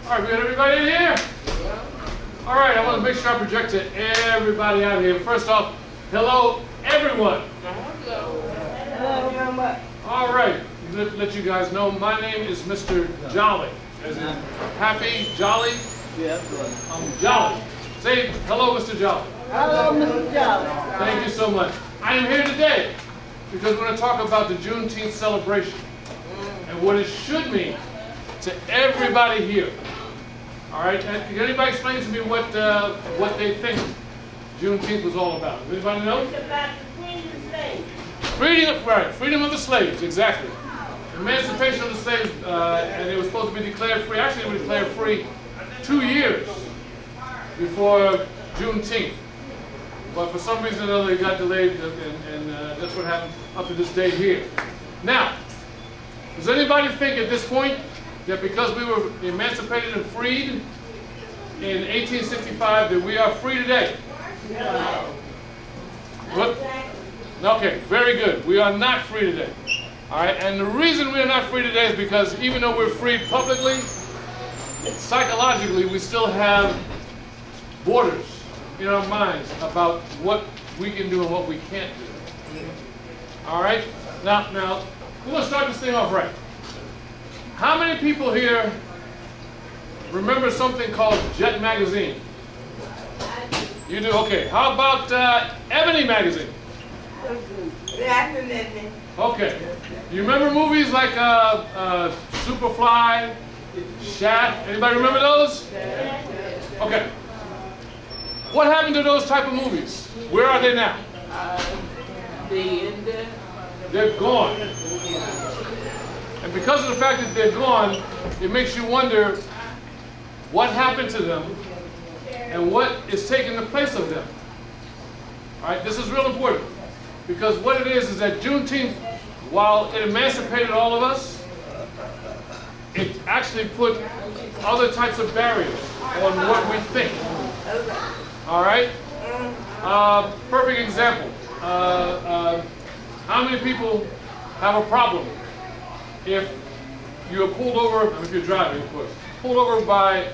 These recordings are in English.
All right, we got everybody in here? All right, I want to make sure I project to everybody out here. First off, hello, everyone. Hello. All right, let you guys know, my name is Mr. Jolly, as in happy, jolly. Yeah, I'm Jolly. Say hello, Mr. Jolly. hello, Mr. Jolly. Thank you so much. I am here today because we're going to talk about the Juneteenth celebration and what it should mean to everybody here. All right, and can anybody explain to me what they think Juneteenth was all about? Anybody know? It's about the freedom of slaves. Freedom of the slaves, exactly. Emancipation of the slaves, and it was supposed to be declared free. Actually, it was declared free 2 years before Juneteenth. But for some reason or another, it got delayed, and that's what happened up to this day here. Now, does anybody think at this point that because we were emancipated and freed in 1865 that we are free today? No. What? Okay, very good. We are not free today. All right, and the reason we are not free today is because even though we're free publicly, psychologically we still have borders in our minds about what we can do and what we can't do. All right? Now, we're going to start this thing off right. How many people here remember something called Jet Magazine? You do? Okay. How about Ebony Magazine? Okay. You remember movies like Superfly, Shaft? Anybody remember those? Okay. What happened to those type of movies? Where are they now? They're gone. And because of the fact that they're gone, it makes you wonder what happened to them and what is taking the place of them. All right, this is real important because what it is that Juneteenth, while it emancipated all of us, it actually put other types of barriers on what we think. All right? Perfect example. How many people have a problem if you're pulled over, if you're driving, of course, pulled over by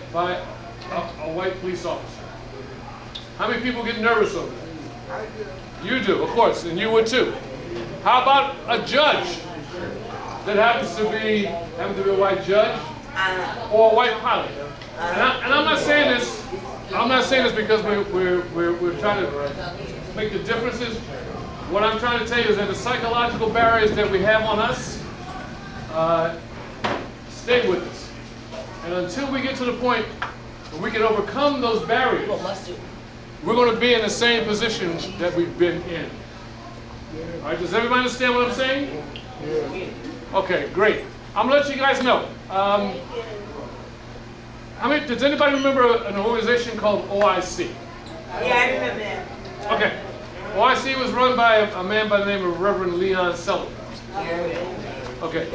a white police officer? How many people get nervous over that? You do, of course, and you would too. How about a judge that happens to be a white judge or a white pilot? And I'm not saying this. I'm not saying this because we're trying to make the differences. What I'm trying to tell you is that the psychological barriers that we have on us stay with us. And until we get to the point where we can overcome those barriers, we're going to be in the same position that we've been in. All right, does everybody understand what I'm saying? Okay, great. I'm going to let you guys know. Does anybody remember an organization called OIC? Yeah, I remember that. Okay. OIC was run by a man by the name of Reverend Leon Sullivan. Okay.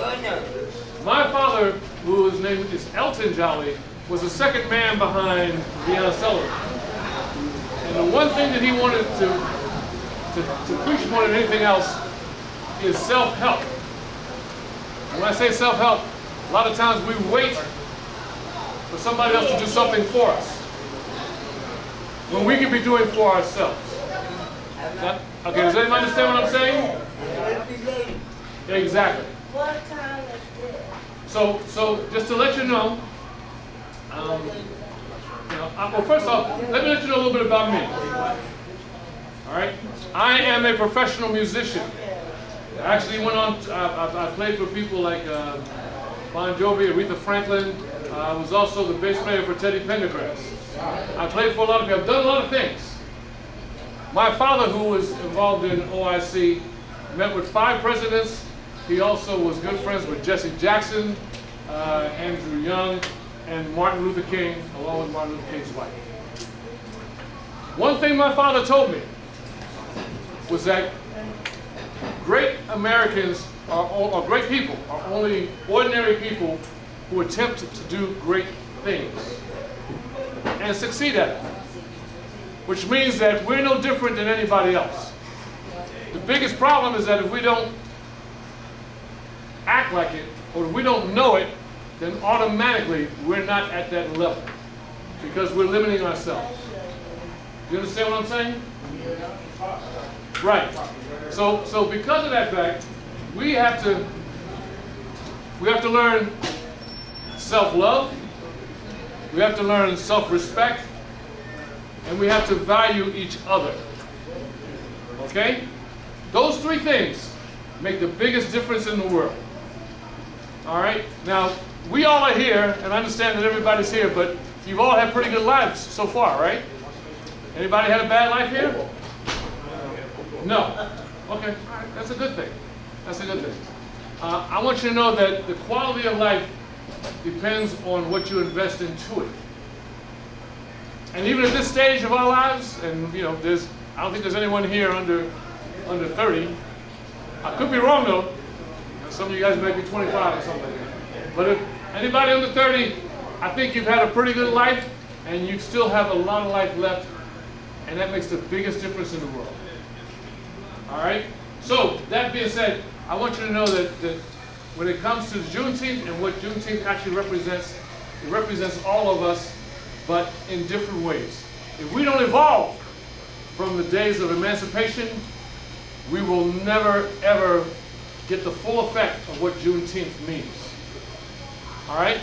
My father, whose name is Elton Jolly, was the second man behind Leon Sullivan. And the one thing that he wanted to preach more than anything else is self-help. When I say self-help, a lot of times we wait for somebody else to do something for us when we could be doing for ourselves. Okay, does anybody understand what I'm saying? Exactly. What time is this? So just to let you know, well, first off, let me let you know a little bit about me. All right, I am a professional musician. I actually went on. I played for people like Bon Jovi, Aretha Franklin. I was also the bass player for Teddy Pendergrass. I played for a lot of people. I've done a lot of things. My father, who was involved in OIC, met with 5 presidents. He also was good friends with Jesse Jackson, Andrew Young, and Martin Luther King, along with Martin Luther King's wife. One thing my father told me was that great Americans or great people are only ordinary people who attempt to do great things and succeed at it, which means that we're no different than anybody else. The biggest problem is that if we don't act like it, or if we don't know it, then automatically we're not at that level because we're limiting ourselves. You understand what I'm saying? Right. So because of that fact, we have to learn self-love, we have to learn self-respect, and we have to value each other. Okay? Those three things make the biggest difference in the world. All right? Now, we all are here, and I understand that everybody's here, but you've all had pretty good lives so far, right? Anybody had a bad life here? No. Okay. All right. That's a good thing. That's a good thing. I want you to know that the quality of life depends on what you invest into it. And even at this stage of our lives, and I don't think there's anyone here under 30. I could be wrong though. Some of you guys might be 25 or something. But if anybody under 30, I think you've had a pretty good life, and you still have a lot of life left, and that makes the biggest difference in the world. All right? So, that being said, I want you to know that when it comes to Juneteenth and what Juneteenth actually represents, it represents all of us, but in different ways. If we don't evolve from the days of emancipation, we will never, ever get the full effect of what Juneteenth means. All right?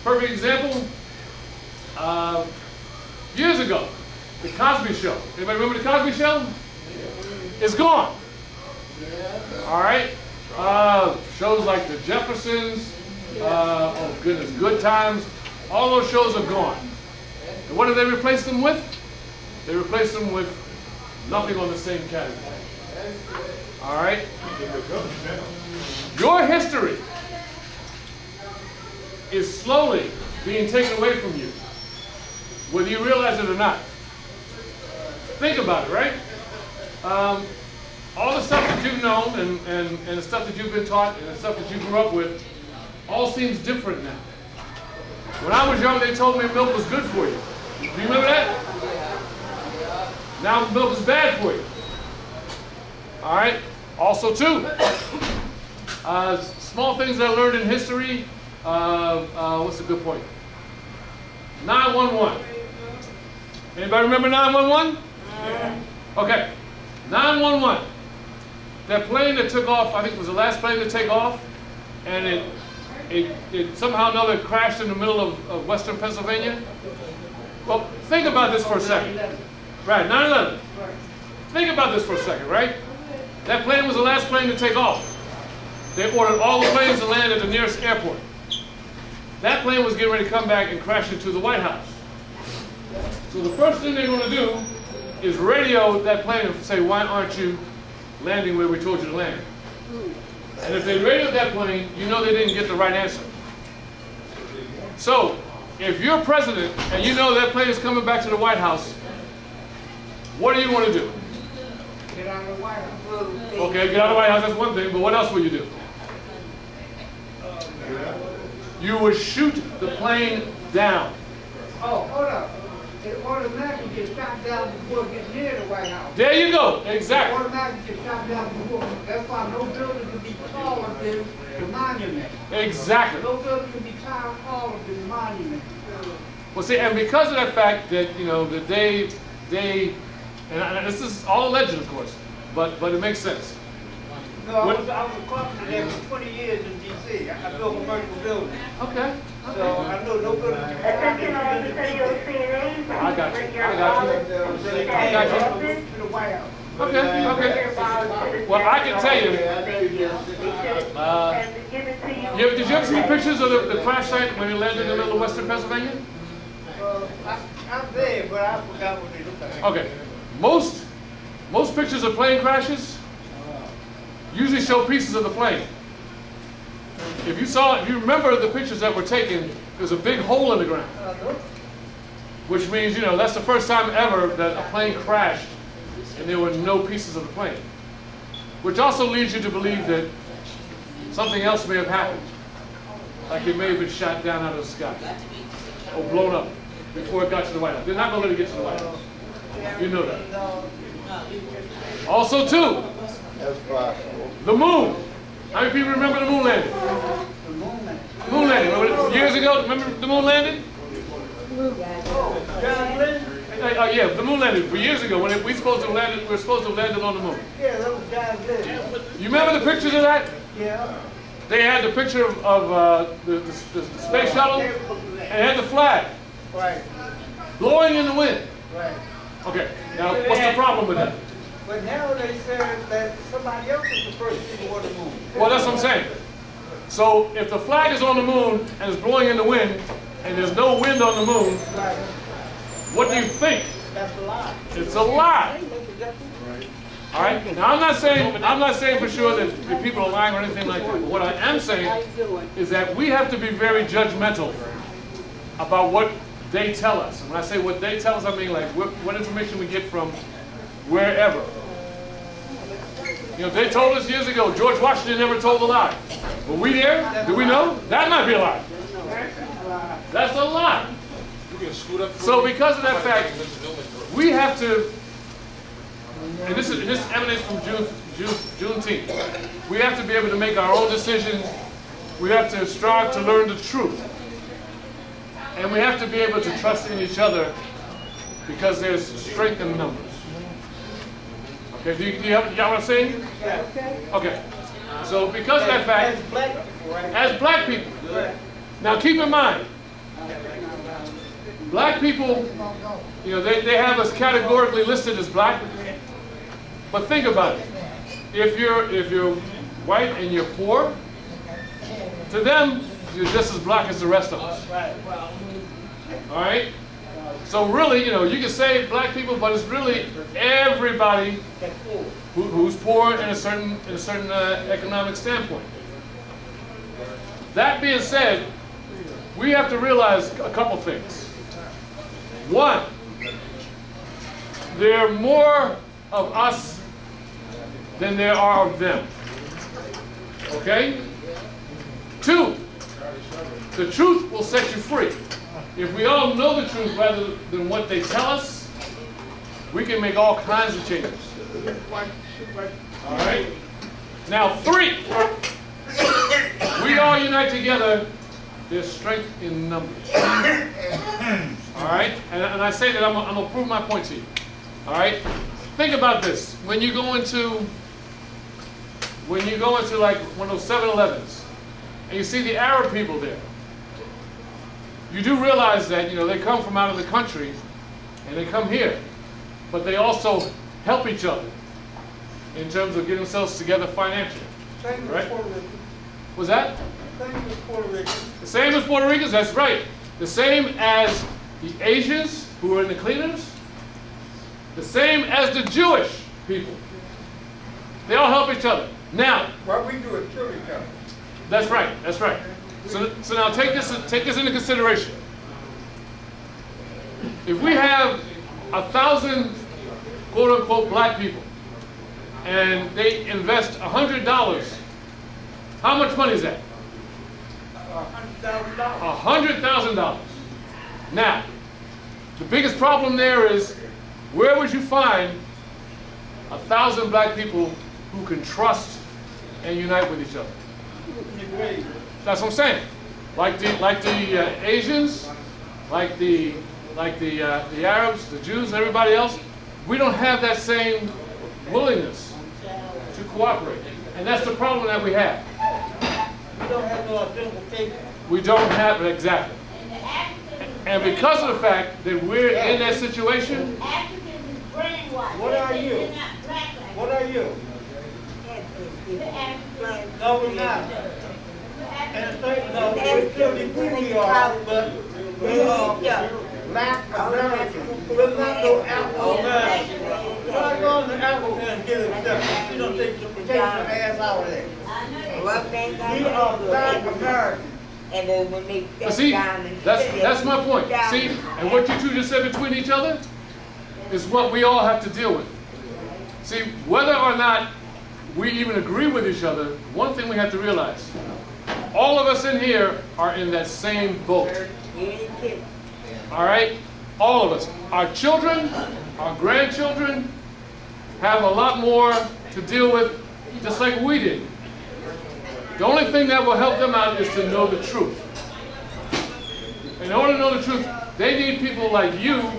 Perfect example, years ago, the Cosby Show. Anybody remember the Cosby Show? It's gone. All right? Shows like The Jeffersons, oh goodness, Good Times, all those shows are gone. And what did they replace them with? They replaced them with nothing on the same category. All right? Your history is slowly being taken away from you, whether you realize it or not. Think about it, right? All the stuff that you've known and the stuff that you've been taught and the stuff that you grew up with all seems different now. When I was young, they told me milk was good for you. Do you remember that? Now milk is bad for you. All right? Also, too, small things that I learned in history. What's a good point? 911. Anybody remember 911? Okay. 911. That plane that took off, I think it was the last plane to take off, and it somehow or another crashed in the middle of western Pennsylvania. Well, think about this for a second. Right, 9/11. Think about this for a second, right? That plane was the last plane to take off. They ordered all the planes to land at the nearest airport. That plane was getting ready to come back and crash into the White House. So the first thing they're going to do is radio that plane and say, why aren't you landing where we told you to land? And if they radioed that plane, you know they didn't get the right answer. So, if you're president and you know that plane is coming back to the White House, what do you want to do? Get out of the White House. Okay, get out of the White House, that's one thing, but what else will you do? You would shoot the plane down. Oh, hold up. It automatically gets shot down before it gets near the White House. There you go, It exactly. automatically gets shot down before. That's why no building can be taller than the monument. Exactly. No building can be taller than the monument. Well, see, and because of that fact that, that they, and this is all alleged, of course, but it makes sense. No, I was a carpenter there for 20 years in D.C. I built commercial buildings. Okay. So I know no building can be taller than the I got you. I got you. to the White House. Okay. Well, I can tell you. Did you ever see pictures of the crash site when it landed in the middle of western Pennsylvania? I'm there, but I forgot what they look like. Okay. Most pictures of plane crashes usually show pieces of the plane. If you remember the pictures that were taken, there's a big hole in the ground. Which means, that's the first time ever that a plane crashed and there were no pieces of the plane. Which also leads you to believe that something else may have happened. Like it may have been shot down out of the sky or blown up before it got to the White House. They're not going to let it get to the White House. You know that. Also, too, That's possible. the moon. How many people remember the moon landing? The moon. Moon landing. Remember years ago? Remember the moon landing? John Glenn? Yeah, the moon landing. For years ago, when we were supposed to land it on the moon. Yeah, that was John Glenn. You remember the pictures of that? Yeah. They had the picture of the space shuttle, and it had the flag Right, blowing in the wind. right. Okay, now what's the problem with that? But now they said that somebody else is the first people on the moon. Well, that's what I'm saying. So if the flag is on the moon and it's blowing in the wind, and there's no wind on the moon, Right. what do you think? That's a lie. It's a lie. All right. Now I'm not saying for sure that the people are lying or anything like that. But what I am saying is that we have to be very judgmental about what they tell us. And when I say what they tell us, I mean like what information we get from wherever. You know, they told us years ago George Washington never told a lie. Were we there? Did we know? That might be a lie. That's a lie. So because of that fact, we have to, and this emanates from Juneteenth. We have to be able to make our own decisions. We have to strive to learn the truth. And we have to be able to trust in each other because there's strength in numbers. Okay, do you have what I'm saying? Okay. So because of that fact, as black people, now keep in mind, black people, you know, they have us categorically listed as black. But think about it. If you're white and you're poor, to them, you're just as black as the rest of us. All right? So really, you know, you can say black people, but it's really everybody who's poor in a certain economic standpoint. That being said, we have to realize a couple things. One, there are more of us than there are of them. Okay? Two, the truth will set you free. If we all know the truth rather than what they tell us, we can make all kinds of changes. All right? Now, three, we all unite together, there's strength in numbers. All right? And I say that I'm going to prove my point to you. All right? Think about this. When you go into like one of those 7-Elevens, and you see the Arab people there, you do realize that, you know, they come from out of the country and they come here, but they also help each other in terms of getting themselves together financially. Right? Was that? The same as Puerto Ricans, that's right. The same as the Asians who are in the cleaners, the same as the Jewish people. They all help each other. Now, What we do is truly come. that's right, that's right. So now take this into consideration. If we have 1,000 quote unquote black people and they invest $100, how much money is that? $100,000. $100,000. Now, the biggest problem there is, where would you find 1,000 black people who can trust and unite with each other? That's what I'm saying. Like the Asians, like the Arabs, the Jews, and everybody else, we don't have that same willingness to cooperate, and that's the problem that we have. We don't have no identification. We don't have it exactly, and because of the fact that we're in that situation, What are you? What are you? No, we're not. And no, we're still the who we are, but we are black Americans. We're not no African Americans. We're not going to Africa and get it done. You don't take your ass out of there. We are black Americans. And then when they but see, that's my point. See, and what you two just said between each other is what we all have to deal with. See, whether or not we even agree with each other, one thing we have to realize, all of us in here are in that same boat. All right? All of us. Our children, our grandchildren have a lot more to deal with, just like we did. The only thing that will help them out is to know the truth. In order to know the truth, they need people like you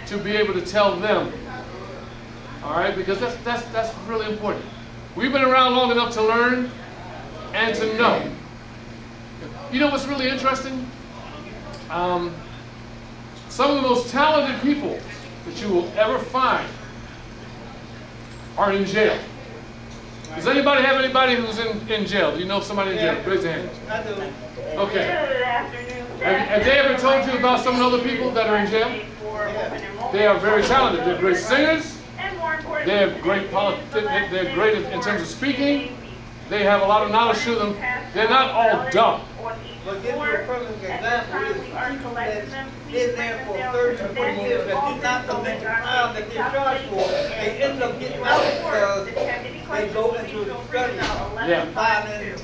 to be able to tell them. All right, because that's really important. We've been around long enough to learn and to know. You know what's really interesting? Some of the most talented people that you will ever find are in jail. Does anybody have anybody who's in jail? Do you know somebody in jail? Raise your hand. I do. Okay. Good afternoon. Have they ever told you about some other people that are in jail? They are very talented. They're great singers. They're great they're great in terms of speaking. They have a lot of knowledge to them. They're not all dumb. But give you a perfect example is people that's been there for 30 or 40 years that did not commit the crime that they're charged for. They end up getting out because they go into the study and finding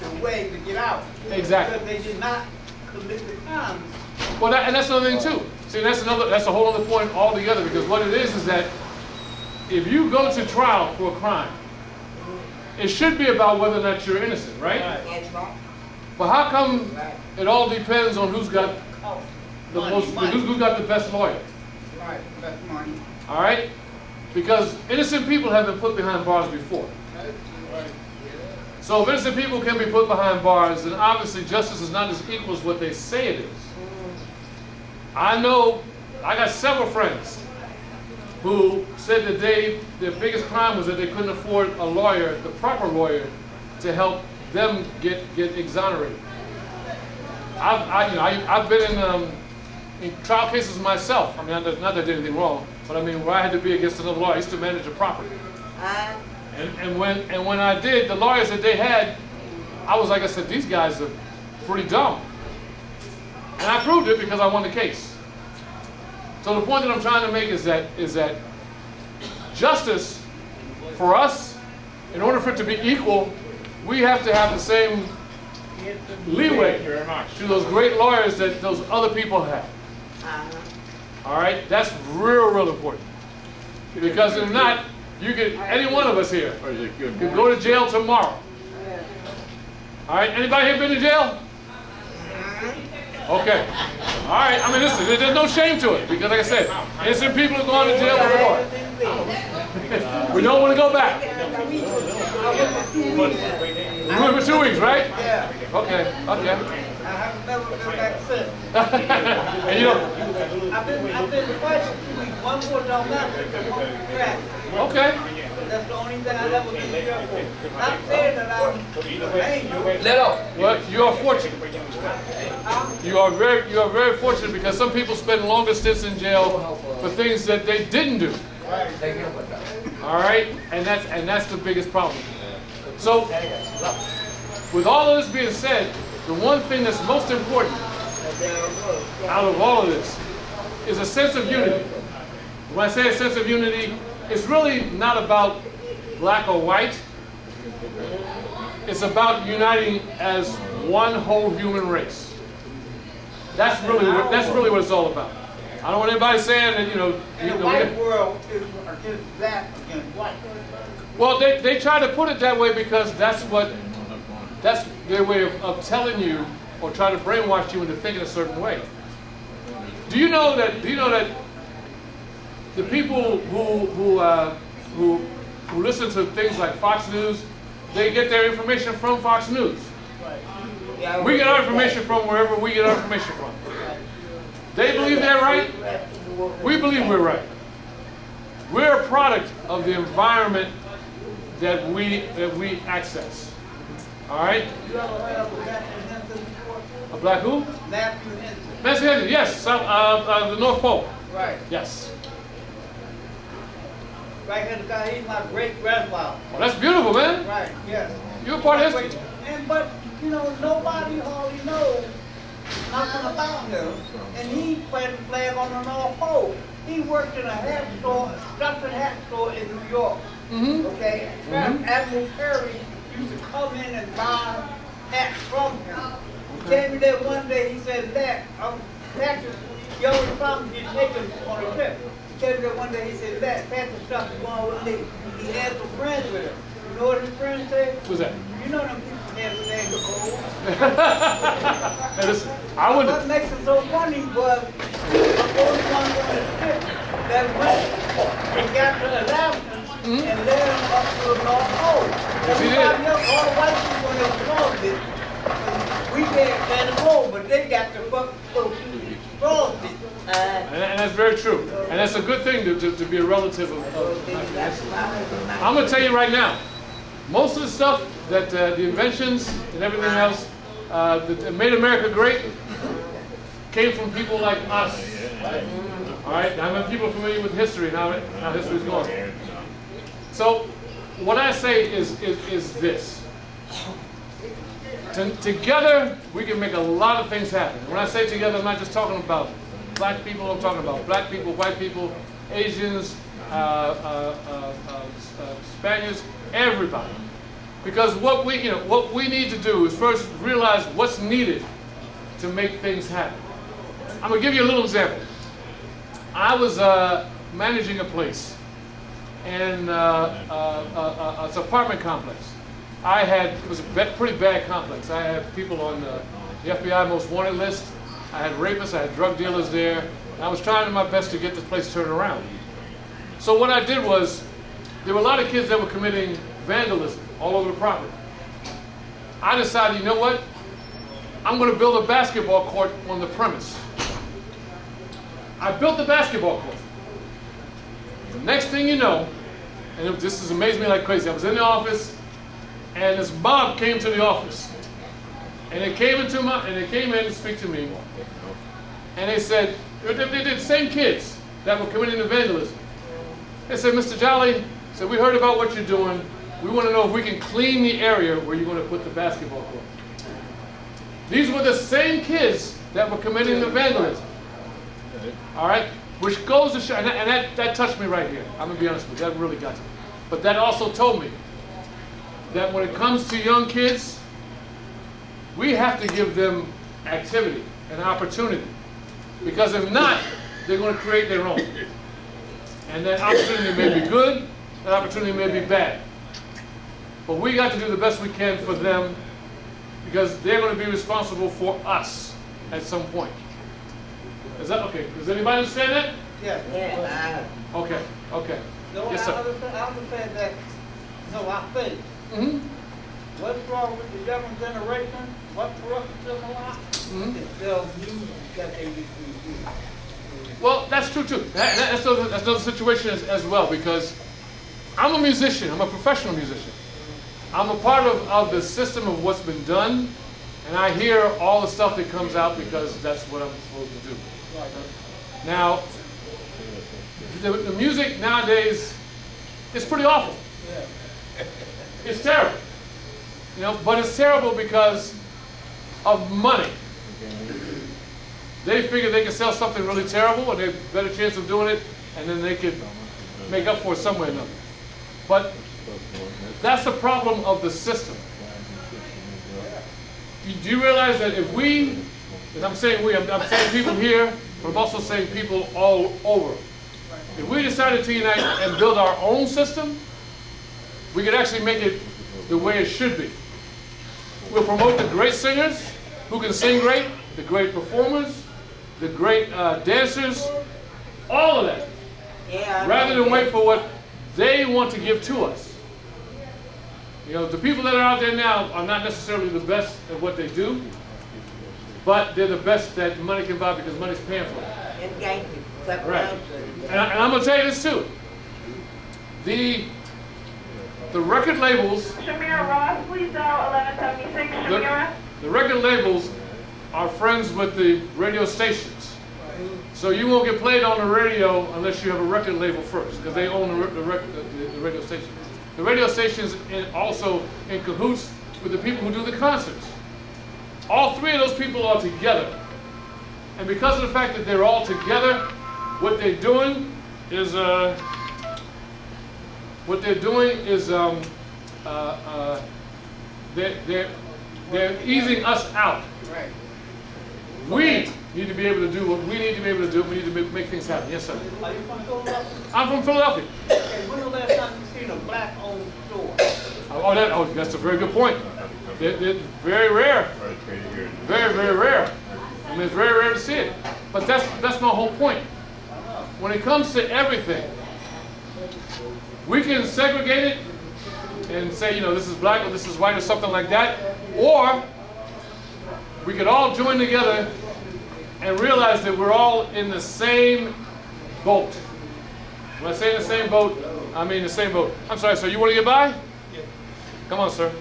the way to get out. Exactly. Because they did not commit the crime. Well, and that's another thing too. See, that's a whole other point altogether, because what it is that if you go to trial for a crime, it should be about whether or not you're innocent, right? But how come it all depends on who's got who's got the best lawyer? Right, that's money. All right? Because innocent people have been put behind bars before. So if innocent people can be put behind bars, then obviously justice is not as equal as what they say it is. I know, I got several friends who said that their biggest crime was that they couldn't afford a lawyer, the proper lawyer, to help them get exonerated. I've been in trial cases myself. I mean, not that I did anything wrong, but I mean, where I had to be against another lawyer. I used to manage a property. And when I did, the lawyers that they had, I was like, I said, these guys are pretty dumb. And I proved it because I won the case. So the point that I'm trying to make is that justice for us, in order for it to be equal, we have to have the same leeway to those great lawyers that those other people have. All right, that's real important. Because if not, you could, any one of us here could go to jail tomorrow. All right, anybody here been to jail? Okay. All right, I mean, listen, there's no shame to it, because like I said, innocent people have gone to jail before. We don't want to go back. You went for 2 weeks, right? Yeah. Okay. I have never been back since. And you know, I've been twice 2 weeks. One for John Baptist and one for crack. okay. That's the only thing I ever been here for. Not saying that I'm an angel. Well, you are fortunate. You are very fortunate, because some people spend longer stints in jail for things that they didn't do. All right, and that's the biggest problem. So, with all of this being said, the one thing that's most important out of all of this is a sense of unity. When I say a sense of unity, it's really not about black or white. It's about uniting as one whole human race. That's really what it's all about. I don't want anybody saying that, And the white world is against black against white. Well, they try to put it that way because that's their way of telling you, or trying to brainwash you into thinking a certain way. Do you know that the people who listen to things like Fox News, they get their information from Fox News. We get our information from wherever we get our information from. They believe they're right. We believe we're right. We're a product of the environment that we access. All right? You ever heard of a Matthew Henson before? A black who? Matthew Henson. Matthew Henson, yes. The North Pole. Right. Yes. Right here, the guy, he's my great grandfather. Well, that's beautiful, man. Right, yes. You're a part of history. But nobody hardly knows nothing about him. And he planted the flag on the North Pole. He worked in a hat store, a stuffing hat store in New York. Mm-hmm. Okay? Admiral Perry used to come in and buy hats from him. He came in there one day, he said, Patrick, you always promised me to take him on a trip. He came in there one day, he said, Patrick, stop going with me. He had some friends with him. You know what his friends said? Who's that? You know them people everything goes. Hey, listen, I What wouldn't. makes it so funny was the only one on the strip that went and got to the Alaskans and led them up to the North Pole. Yes, he did. Everybody else, all the white people that caused it, we can't stand the pole, but they got the fuck so caused it. And that's very true. And that's a good thing to be a relative of I'm going to tell you right now, most of the stuff that the inventions and everything else that made America great came from people like us. All right, now when people are familiar with history, now history's gone. So what I say is this. Together, we can make a lot of things happen. When I say together, I'm not just talking about black people, I'm talking about black people, white people, Asians, Spaniards, everybody. Because what we need to do is first realize what's needed to make things happen. I'm gonna give you a little example. I was managing a place, and it's an apartment complex. It was a pretty bad complex. I had people on the FBI most wanted list. I had rapists, I had drug dealers there. And I was trying my best to get this place turned around. So what I did was, there were a lot of kids that were committing vandalism all over the property. I decided, you know what? I'm going to build a basketball court on the premise. I built the basketball court. The next thing you know, and this has amazed me like crazy, I was in the office, and this mob came to the office. And they came in to speak to me. And they said, they did the same kids that were committing the vandalism. They said, Mr. Jolly, said, we heard about what you're doing. We want to know if we can clean the area where you're going to put the basketball court. These were the same kids that were committing the vandalism. All right? Which goes to show, and that touched me right here. I'm going to be honest with you, that really got to me. But that also told me that when it comes to young kids, we have to give them activity and opportunity. Because if not, they're going to create their own. And that opportunity may be good, that opportunity may be bad. But we got to do the best we can for them, because they're going to be responsible for us at some point. Is that okay? Does anybody understand that? Yeah. Okay, okay. No, Yes, I sir. understand that. No, I think. What's wrong with the younger generation? What's for us to civilized? It's still music that they used to do. Well, that's true too. That's another situation as well, because I'm a musician. I'm a professional musician. I'm a part of the system of what's been done, and I hear all the stuff that comes out because that's what I'm supposed to do. Now, the music nowadays is pretty awful. It's terrible. You know, but it's terrible because of money. They figure they can sell something really terrible and they have a better chance of doing it, and then they could make up for it some way or another. But that's the problem of the system. Do you realize that if we, and I'm saying we, I'm saying people here, but I'm also saying people all over. If we decided to unite and build our own system, we could actually make it the way it should be. We'll promote the great singers who can sing great, the great performers, the great dancers, all of that. Yeah, Rather than wait for what they want to give to us. You know, the people that are out there now are not necessarily the best at what they do, but they're the best that money can buy because money's paying for it. Right. And I'm going to tell you this too. The record labels, Shamira Ross, please dial 1176. Shamira. the record labels are friends with the radio stations. So you won't get played on the radio unless you have a record label first, because they own the radio station. The radio station's also in cahoots with the people who do the concerts. All three of those people are together. And because of the fact that they're all together, what they're doing is they're easing us out. Right. We need to be able to do what we need to be able to do. We need to make things happen. Yes, sir. Are you from Philadelphia? I'm from Philadelphia. Okay, when the last time you seen a black-owned store? That's a very good point. They're very rare. Very, very rare. I mean, it's very rare to see it. But that's my whole point. When it comes to everything, we can segregate it and say, this is black or this is white or something like that. Or we could all join together and realize that we're all in the same boat. When I say in the same boat, I mean the same boat. I'm sorry, sir, you want to get by? Come on, sir.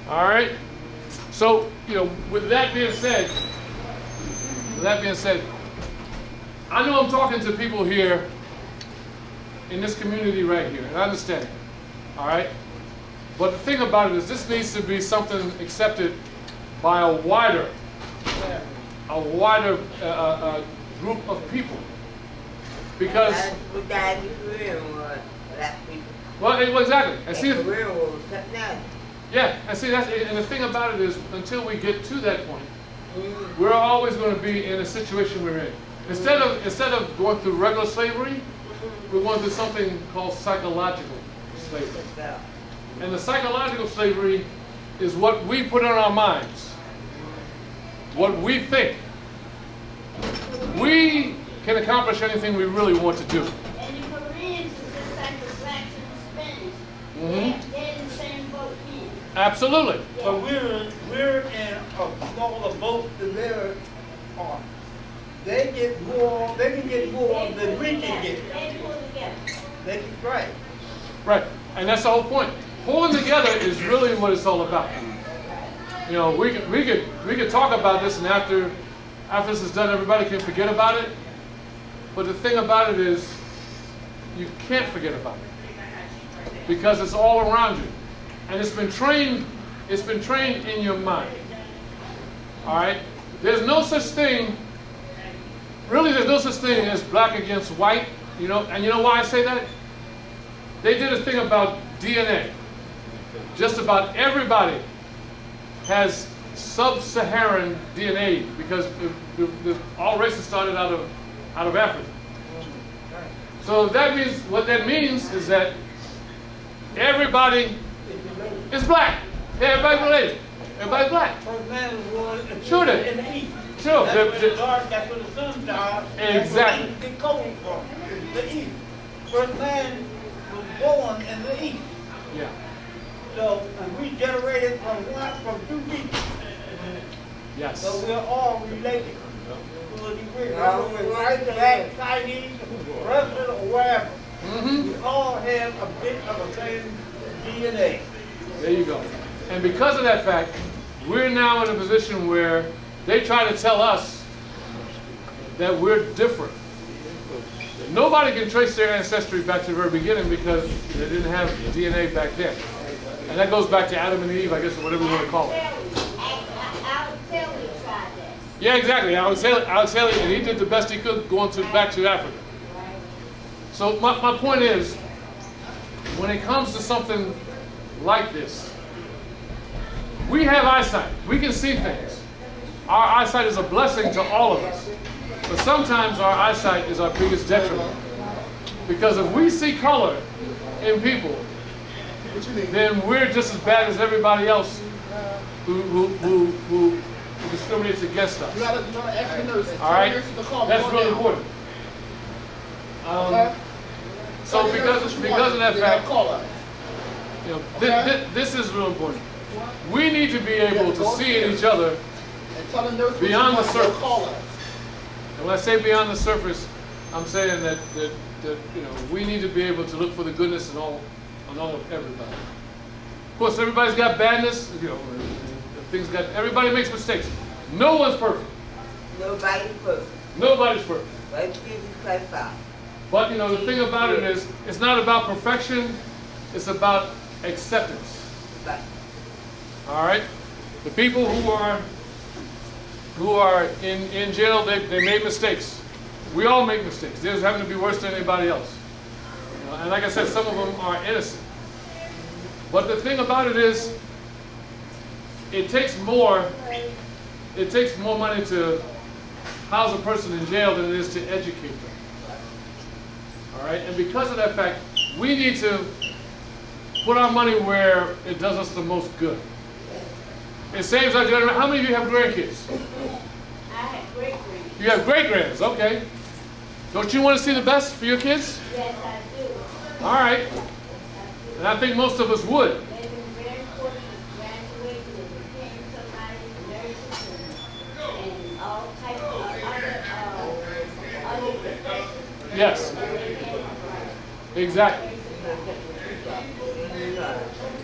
All right. So, with that being said, I know I'm talking to people here in this community right here, and I understand it. All right. But the thing about it is, this needs to be something accepted by a wider group of people, because. Well, exactly. And see, yeah, and see and the thing about it is, until we get to that point, we're always going to be in a situation we're in. Instead of going through regular slavery, we're going through something called psychological slavery. And the psychological slavery is what we put in our minds, what we think. We can accomplish anything we really want to do. And the Koreans is just like the blacks and the Spanish. They're in the same boat here. Absolutely. But we're in a smaller boat than they're on. They can get more than we can get. They pull together. They can, right. Right. And that's the whole point. Pulling together is really what it's all about. We could talk about this, and after this is done, everybody can forget about it. But the thing about it is, you can't forget about it, because it's all around you, and it's been trained in your mind. All right. There's no such thing. Really, there's no such thing as black against white. And you know why I say that? They did a thing about DNA. Just about everybody has sub-Saharan DNA, because all races started out of Africa. So what that means is that everybody is black. Everybody's related. Everybody's black. First man was born Sure. in the east. Sure. That's where the dark, that's where the sun died. Exactly. That's where the cold from, the east. First man was born in the east. Yeah. So we generated from two people. Yes. So we're all related to a degree. Whether we're white, black, Chinese, Russian, or wherever. Mm-hmm. We all have a bit of the same DNA. There you go. And because of that fact, we're now in a position where they try to tell us that we're different. Nobody can trace their ancestry back to the very beginning, because they didn't have DNA back then. And that goes back to Adam and Eve, I guess, or whatever you want to call it. Alex Haley tried that. Yeah, exactly. Alex Haley, and he did the best he could going back to Africa. So my point is, when it comes to something like this, we have eyesight. We can see things. Our eyesight is a blessing to all of us. But sometimes our eyesight is our biggest detriment. Because if we see color in people, then we're just as bad as everybody else who discriminates against us. All right? That's really important. So because of that fact, this is real important. We need to be able to see in each other beyond the surface. And when I say beyond the surface, I'm saying that we need to be able to look for the goodness in all of everybody. Of course, everybody's got badness. Everybody makes mistakes. No one's perfect. Nobody's perfect. Nobody's perfect. But Jesus Christ out. But the thing about it is, it's not about perfection. It's about acceptance. Right. All right. The people who are in jail, they made mistakes. We all make mistakes. They just happen to be worse than anybody else. And like I said, some of them are innocent. But the thing about it is, it takes more money to house a person in jail than it is to educate them. All right, and because of that fact, we need to put our money where it does us the most good. It saves our generation. How many of you have grandkids? I have great grands. You have great grands, okay. Don't you want to see the best for your kids? Yes, I do. All right. And I think most of us would. They've been very fortunate graduating and became somebody, nurses and all types of other professions. Yes. Exactly.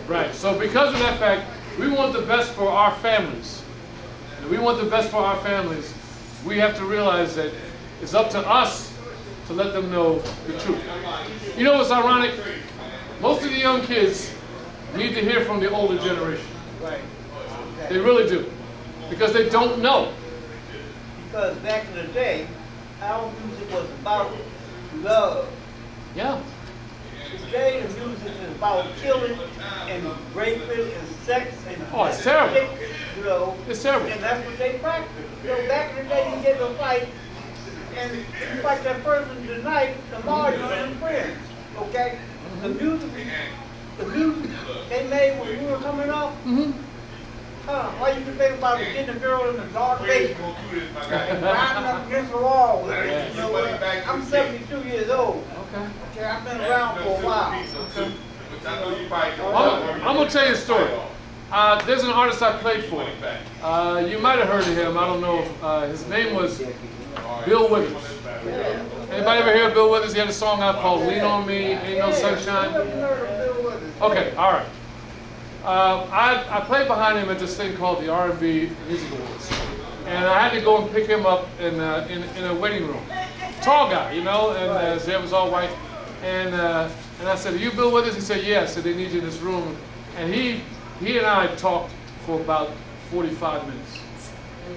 Right. So because of that fact, we want the best for our families. And we want the best for our families. We have to realize that it's up to us to let them know the truth. You know what's ironic? Most of the young kids need to hear from the older generation. Right. They really do. Because they don't know. Because back in the day, our music was about love. Yeah. Today the music is about killing and raping and sex and Oh, it's terrible. you know. It's terrible. And that's what they practice. You know, back in the day you get in a fight and you fight that person tonight, tomorrow you're in friends. Okay? The music they made when you were coming up, why you think about it, getting a girl in the dark basement and riding up against the wall? You know what? I'm 72 years old. Okay. Okay, I've been around for a while. I'm going to tell you a story. There's an artist I played for. You might have heard of him. I don't know. His name was Bill Withers. Anybody ever hear of Bill Withers? He had a song out called Lean On Me, Ain't No Sunshine. Okay, all right. I played behind him at this thing called the R&B Music Awards. And I had to go and pick him up in a waiting room. Tall guy, you know, and his hair was all white. And I said, "Are you Bill Withers?" He said, "Yeah." I said, "They need you in this room." And he and I talked for about 45 minutes.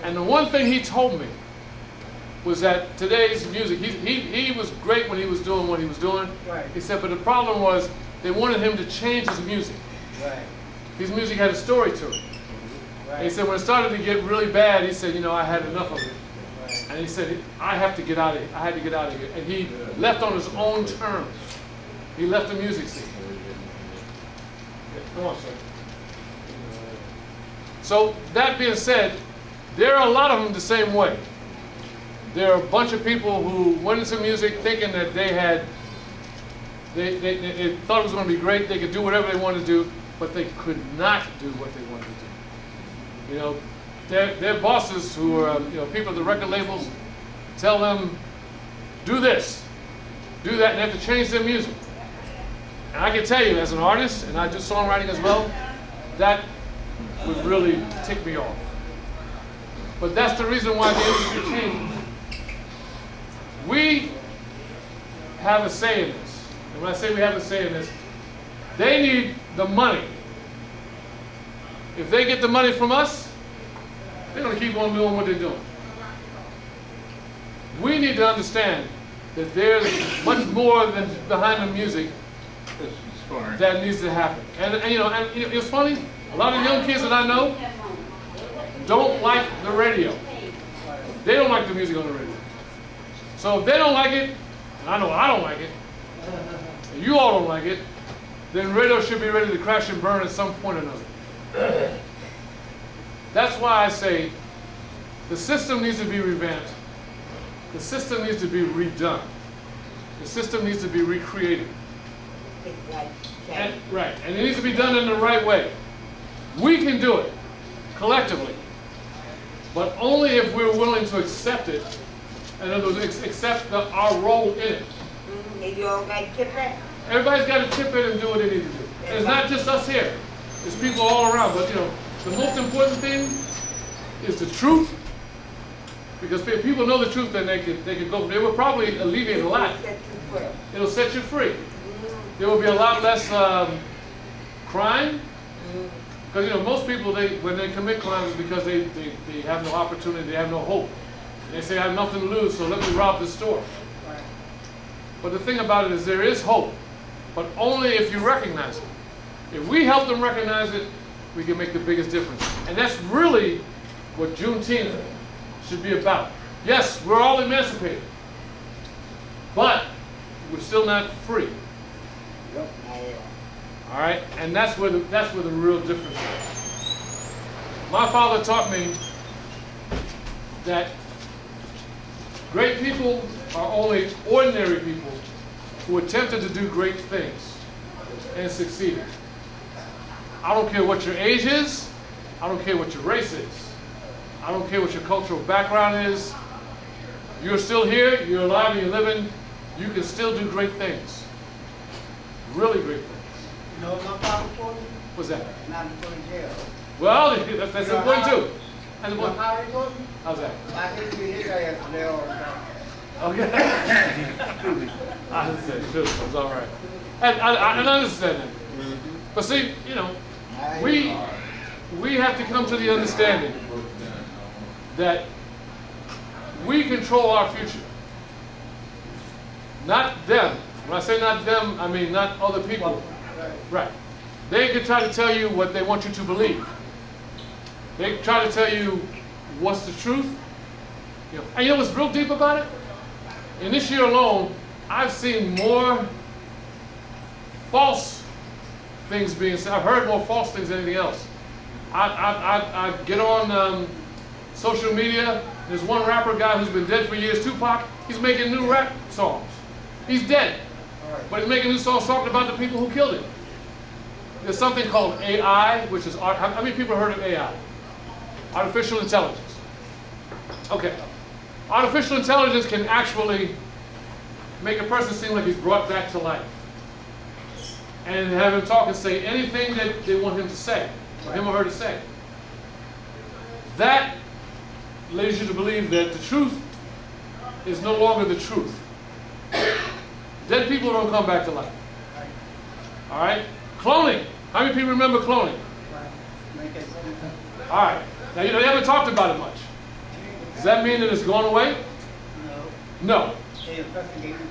And the one thing he told me was that today's music, he was great when he was doing what he was doing. Right. He said, but the problem was they wanted him to change his music. Right. His music had a story to it. And he said when it started to get really bad, he said, I had enough of it. Right. And he said, I have to get out of here. I had to get out of here. And he left on his own terms. He left the music scene. Come on, sir. So that being said, there are a lot of them the same way. There are a bunch of people who went into music thinking that they thought it was going to be great, they could do whatever they wanted to do, but they could not do what they wanted to do. Their bosses, who are people at the record labels, tell them, do this, do that, and they have to change their music. And I can tell you, as an artist, and I do songwriting as well, that would really tick me off. But that's the reason why the industry changed. We have a say in this. And when I say we have a say in this, they need the money. If they get the money from us, they're going to keep on doing what they're doing. We need to understand that there's much more than behind the music that needs to happen. And it's funny, a lot of young kids that I know don't like the radio. They don't like the music on the radio. So if they don't like it, and I know I don't like it, and you all don't like it, then radio should be ready to crash and burn at some point or another. That's why I say the system needs to be revamped. The system needs to be redone. The system needs to be recreated. And it needs to be done in the right way. We can do it, collectively, but only if we're willing to accept it, and in other words, accept our role in it. You all got to chip in. Everybody's got to chip in and do what they need to do. And it's not just us here. It's people all around. But the most important thing is the truth. Because if people know the truth, then they could go. They will probably alleviate a lot. It'll set you free. There will be a lot less crime. Because most people, when they commit crimes, it's because they have no opportunity, they have no hope. They say, I have nothing to lose, so let me rob the store. But the thing about it is there is hope, but only if you recognize it. If we help them recognize it, we can make the biggest difference. And that's really what Juneteenth should be about. Yes, we're all emancipated, but we're still not free. All right, and that's where the real difference is. My father taught me that great people are only ordinary people who attempted to do great things and succeeded. I don't care what your age is. I don't care what your race is. I don't care what your cultural background is. You're still here, you're alive, and you're living. You can still do great things. Really great things. You know what my father told me? What's that? Not to go to jail. Well, that's important too. That's You know important. how he told me? How's that? I hate to his ass there all the time. Okay. I understand too. It's all right. And I understand that. But see, you know, we have to come to the understanding that we control our future. Not them. When I say not them, I mean not other people. Right. They can try to tell you what they want you to believe. They try to tell you what's the truth. You know, and you know what's real deep about it? In this year alone, I've seen more false things being said. I've heard more false things than anything else. I get on social media. There's one rapper guy who's been dead for years, Tupac. He's making new rap songs. He's dead, but he's making new songs talking about the people who killed him. There's something called AI, which is art. How many people have heard of AI? Artificial intelligence. Okay. Artificial intelligence can actually make a person seem like he's brought back to life. And have him talk and say anything that they want him to say, or him or her to say. That leads you to believe that the truth is no longer the truth. Dead people don't come back to life. All right? Cloning. How many people remember cloning? All right. Now, you know, they haven't talked about it much. Does that mean that it's gone away? No.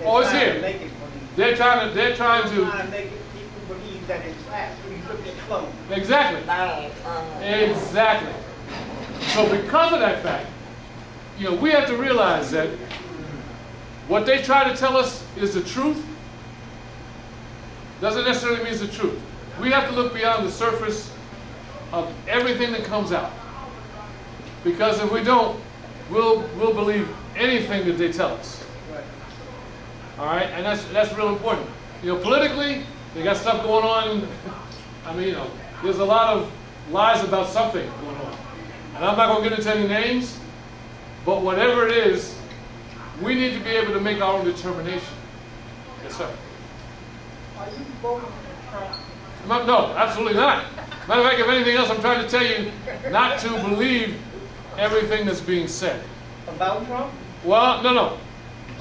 Oh, it's here. They're trying to make people believe that it's actually clone. Exactly. Exactly. So because of that fact, you know, we have to realize that what they try to tell us is the truth doesn't necessarily mean it's the truth. We have to look beyond the surface of everything that comes out. Because if we don't, we'll believe anything that they tell us. All right, and that's real important. You know, politically, they got stuff going on. I mean, you know, there's a lot of lies about something going on. And I'm not going to get into any names, but whatever it is, we need to be able to make our own determination. Yes, sir. Are you voting for Trump? No, absolutely not. Matter of fact, if anything else, I'm trying to tell you not to believe everything that's being said. About Trump? Well, no.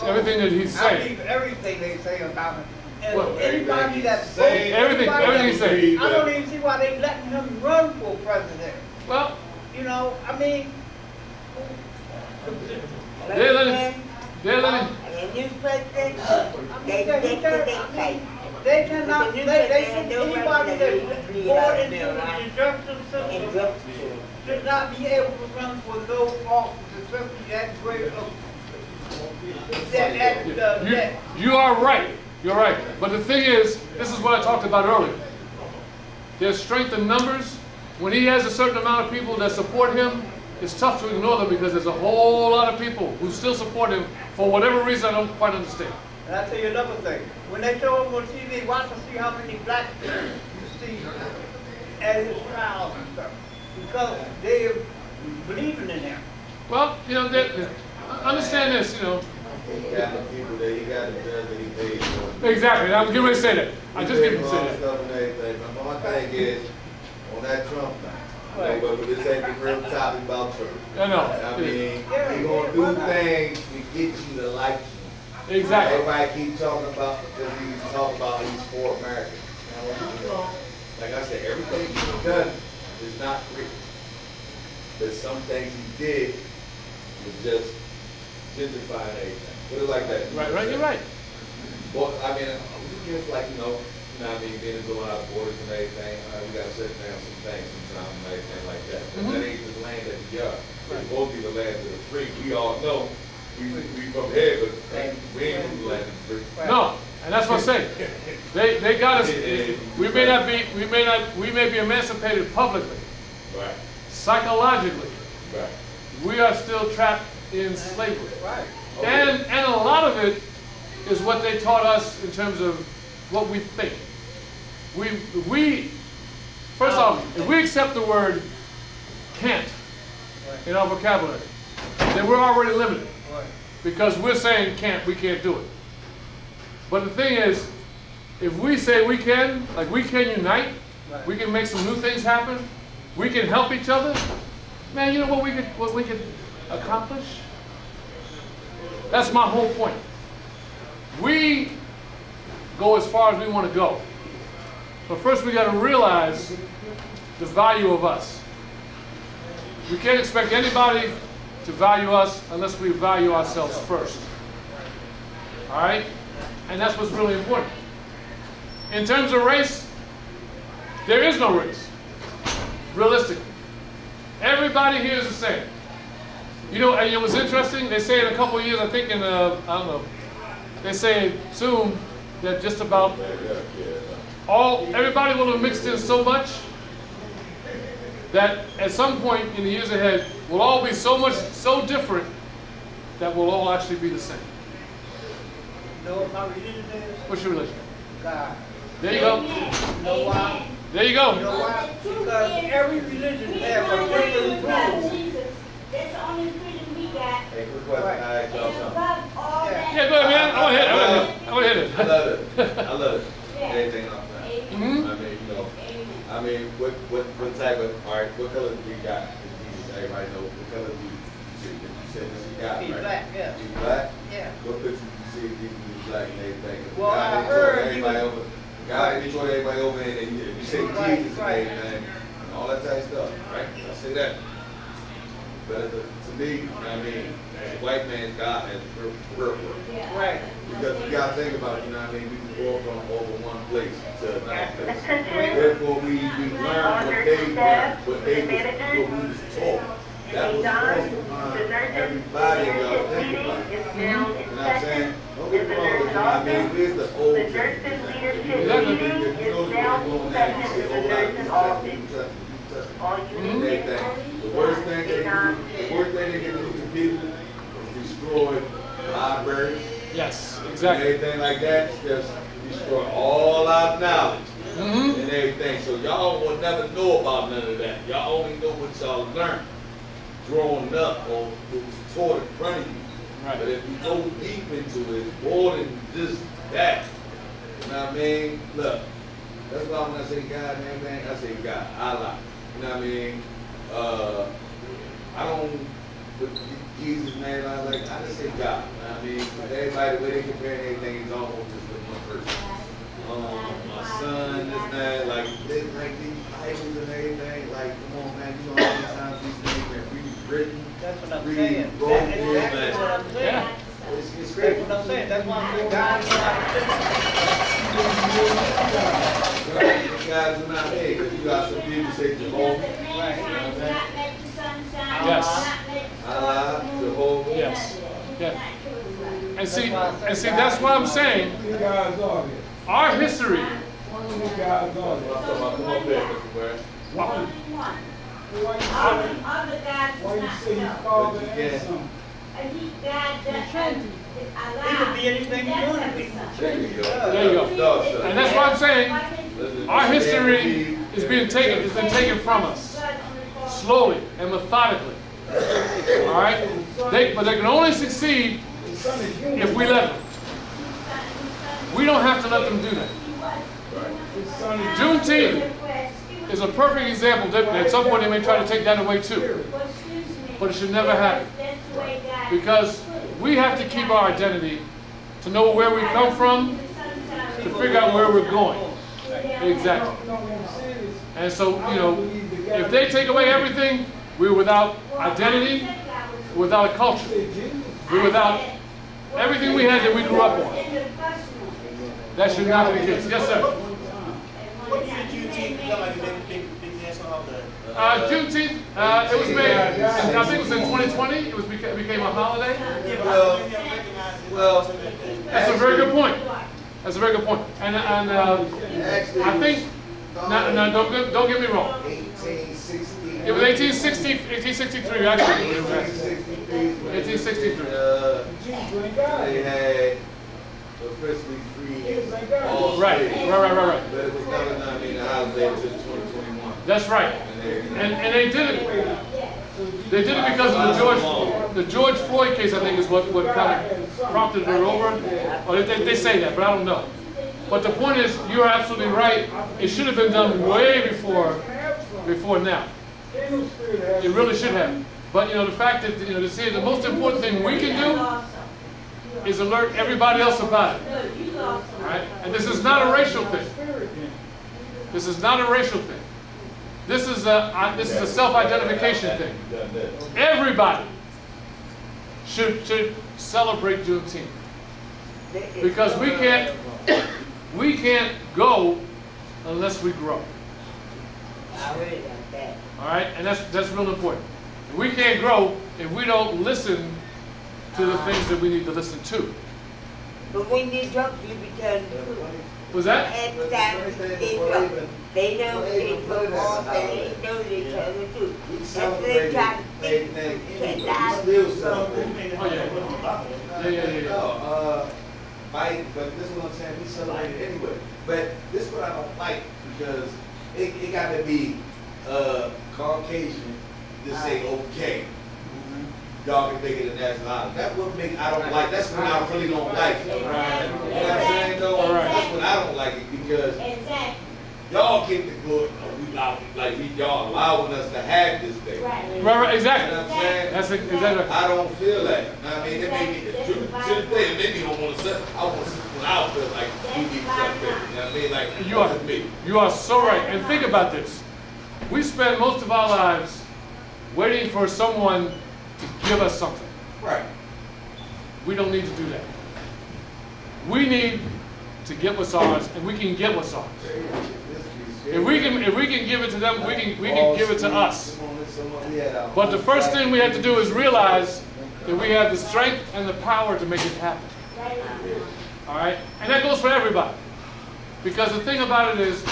Everything that he's I saying. believe everything they say about him. And Well, anybody that's everything he's saying. I don't even see why they letting him run for president. Well, You know, I mean, they're letting. And the new president, they dictate. they cannot, anybody that's born into the justice system should not be able to run for no office, especially that great of You are right. You're right. But the thing is, this is what I talked about earlier. There's strength in numbers. When he has a certain amount of people that support him, it's tough to ignore them because there's a whole lot of people who still support him for whatever reason I don't quite understand. And I'll tell you another thing. When they show him on TV, watch and see how many black people you see at his trials and stuff. Because they're believing in him. Well, you know, understand this, you know. He got the people that he got the judge that he paid for. Exactly. I'm getting ready to say that. I just getting ready to say that. Stuff and everything. But my thing is, on that Trump thing, but this ain't the real topic about Trump. I know. I mean, he gonna do things to get you to like you. Exactly. Everybody keep talking about, because he's talking about he's for America. Now, like I said, everything he's done is not great. But some things he did was just gentrifying everything. Put it like that. Right, you're right. Well, I mean, just like, you know what I mean, being going out of borders and everything, we got to shut down some things sometimes and everything like that. But that ain't the land that we are. It's supposed to be the land of the free. We all know we from here, but we ain't from the land of the free. No, And that's what I'm saying. They got us. We may be emancipated publicly, Right. psychologically. Right. We are still trapped in slavery. Right. And a lot of it is what they taught us in terms of what we think. First off, if we accept the word can't in our vocabulary, then we're already limited. Right. Because we're saying can't, we can't do it. But the thing is, if we say we can, like we can unite, Right. we can make some new things happen, we can help each other, man, you know what we could accomplish? That's my whole point. We go as far as we want to go. But first we got to realize the value of us. We can't expect anybody to value us unless we value ourselves first. All right? And that's what's really important. In terms of race, there is no race, realistically. Everybody here is the same. You know, and it was interesting, they say in a couple of years, I think in, I don't know, they say soon that just about everybody will have mixed in so much that at some point in the years ahead, we'll all be so different that we'll all actually be the same. You know what my religion is? What's your religion? God. There you go. You know why? There you You go. know why? Because every religion has a different rule. That's the only freedom we got. Hey, quick question. I ask y'all And something. above all that. Yeah, go ahead, man. I want to hit it. I want to hit I it. love it. I love it. Yeah. Anything off that. Mhm. I mean, you know, Amen. I mean, what type of, all right, what color do we got? Everybody know what color do you see? You said this is God, He's right? black, yeah. He's black? Yeah. What picture do you see of people who's black and everything? Well, God I didn't heard throw he everybody was- over. God didn't throw everybody over and you say Right, Jesus right. and everything and all that type of stuff, right? I say that. But to me, I mean, as a white man's God has real work. Right. Because you gotta think about it, you know what I mean? We can go from over one place to another place. Attention. Therefore, we learn what they learned, what we was taught. That was supposed to be everybody y'all think about. Is You now know in what I'm saying? session. Don't get me wrong, you know what I mean? Where's the old The thing? nurses leadership You know, meeting you is know, now you in go there and you session say, in oh, the like, nurses' you office. touch All me. units. Everything. The worst thing they can do to people is destroy libraries. Yes, And exactly. everything like that, just destroy all our knowledge Mhm. and everything. So y'all will never know about none of that. Y'all only know what y'all learned growing up or what was taught in front of you. Right. But if you go deep into it, more than just that. You know what I mean? Look, that's why when I say God and everything, I say God, Allah. You know what I mean? I don't, with Jesus, man, I just say God. You know what I mean? With everybody, the way they compare everything is almost just with one person. My son, this, that, like these Bibles and everything, like, come on, man, you know how many times these things been rewritten? That's what I'm Read, saying. go, That's man. exactly what I'm saying. Yeah. It's That's crazy. what I'm saying. That's why I'm saying God is not You guys are not here, because you got some people say Jehovah, Yes. Allah, Jehovah. Yes. Yeah. And see, that's what I'm saying. You guys are there. Our history, One of you guys are there. Come up there, Mr. Ware. Why you say you father and son? He could be anything you want to be. There you go. There you go. Dog, son. and that's what I'm saying. Listen, Our you history can't be- is being taken, has been taken from us slowly and methodically. All right, but they can only succeed The son is human. if we let them. We don't have to let them do that. His son is Juneteenth is a perfect example. That at some point they may try to take that away too, but it should never happen because we have to keep our identity, to know where we come from, to figure out where we're going. Exactly. No, what I'm saying is, And so, you know, if they take away everything, we're without identity, without a culture. say Jesus. We're without everything we had that we grew up on. That should not be the case. Yes, sir. What year Juneteenth become like a big national holiday? Juneteenth, it was made, I think it was in 2020, it became a holiday. Yeah, but Well, I recognize it. Well, That's a very good point. That's a very good point. And Actually, I think, no, don't get me wrong. 1860. It was 1863 actually. 1863. They had officially free all Right. But it was never done in the holiday until 2021. That's right. And they did it. They did it because of the George Floyd case. I think is what kind of prompted it over. Or they say that, but I don't know. But the point is, you're absolutely right. It should have been done way before now. It really should have. But the fact that to see the most important thing we can do is alert everybody else about it. All right? And this is not a racial thing. This is not a racial thing. This is a self-identification thing. Everybody should celebrate Juneteenth because we can't go unless we grow. All right, and that's real important. We can't grow if we don't listen to the things that we need to listen to. But when they drunk, you be telling the truth. Was that? Every time they drunk, they know they put off and they know they tell the truth. That's what they try to think. Can't lie. Oh yeah. Mike, but this is what I'm saying, we celebrate it anyway. But this is what I don't like, because it got to be Caucasian to say, okay, y'all can make it a national holiday. That's what I don't like. That's what I really don't like. You know what I'm saying, though? That's what I don't like it, because y'all get the good, y'all allowing us to have this day. Right, exactly. You know what I'm saying? That's exactly. I don't feel that. I mean, it made me, to the day, it made me don't want to sit. I want to sit when I feel like we need to celebrate. You know what I mean? Like, You are so right. And think about this. We spend most of our lives waiting for someone to give us something. Right. We don't need to do that. We need to get what's ours, and we can get what's ours. If we can give it to them, we can give it to us. But the first thing we have to do is realize that we have the strength and the power to make it happen. All right, and that goes for everybody. Because the thing about it is,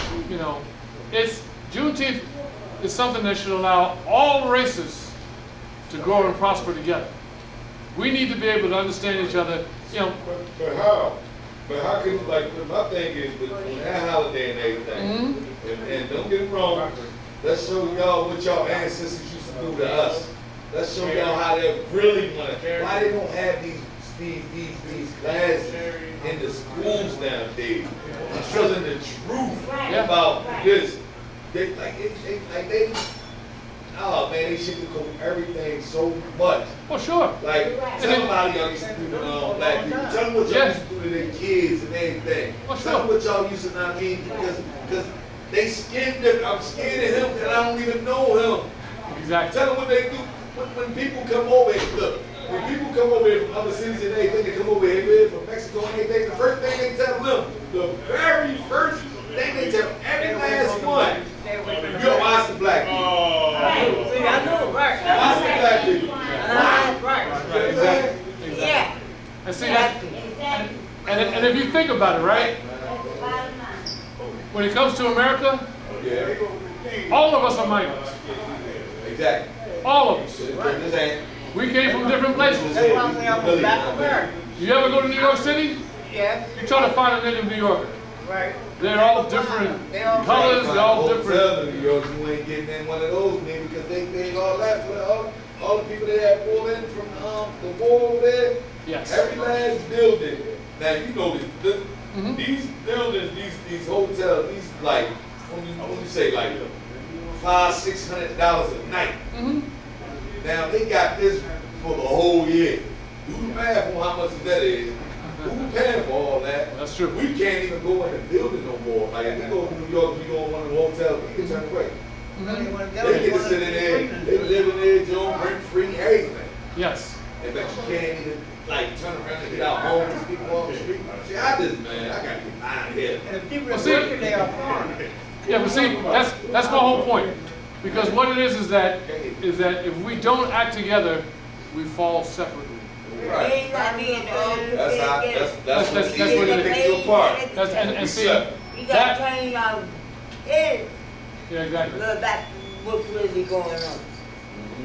it's Juneteenth is something that should allow all races to grow and prosper together. We need to be able to understand each other. But how? But how can, my thing is, with that holiday and everything, and don't get me wrong, let's show y'all what y'all ancestors used to do to us. Let's show y'all how they really want it. Why they don't have these classes in the schools nowadays? Telling the truth about this. Oh man, they sugarcoat everything so much. Oh sure. Like somebody y'all used to do to black people. Tell them what y'all used to do to their kids and everything. Oh, sure. Tell them what y'all used to not mean, because they scared them. I'm scared of him and I don't even know him. Exactly. Tell them what they do when people come over here. Look, when people come over here from other cities and everything, they come over here from Mexico and everything. The first thing they tell them, the very first thing they tell every last one. Yo, watch the black people. See, I know, right. Watch the black people. Right. Exactly. Yeah. And see that, and if you think about it, right? When it comes to America, all of us are migrants. Exactly. All of us. This ain't. We came from different places. That's why I'm saying I'm from Black America. You ever go to New York City? Yeah. You try to find a native New Yorker. Right. They're all different colors, they're all different. Hotel in New York, you ain't getting in one of those, man, because they paid all that for all the people that had pulled in from the war over there. Yes. Every last building. Now you know these buildings, these hotels, these when you say like $500-600 a night. Now they got this for the whole year. Do the math on how much that is. Who's paying for all that? That's true. We can't even go in the building no more. Like if we go to New York, we go in one of the hotels, we can turn away. They get to sit in there, they live in there, Joe, rent free, everything. Yes. And but you can't even turn around and get out homeless people on the street. See, I gotta get out of here. And the people that work they are foreigners. Yeah, but see, that's my whole point. Because what it is that if we don't act together, we fall separately. ain't gotta be in the old. That's what that's they what it pick you apart. And see, You gotta that, change our head. yeah, exactly. Look back what's really going on.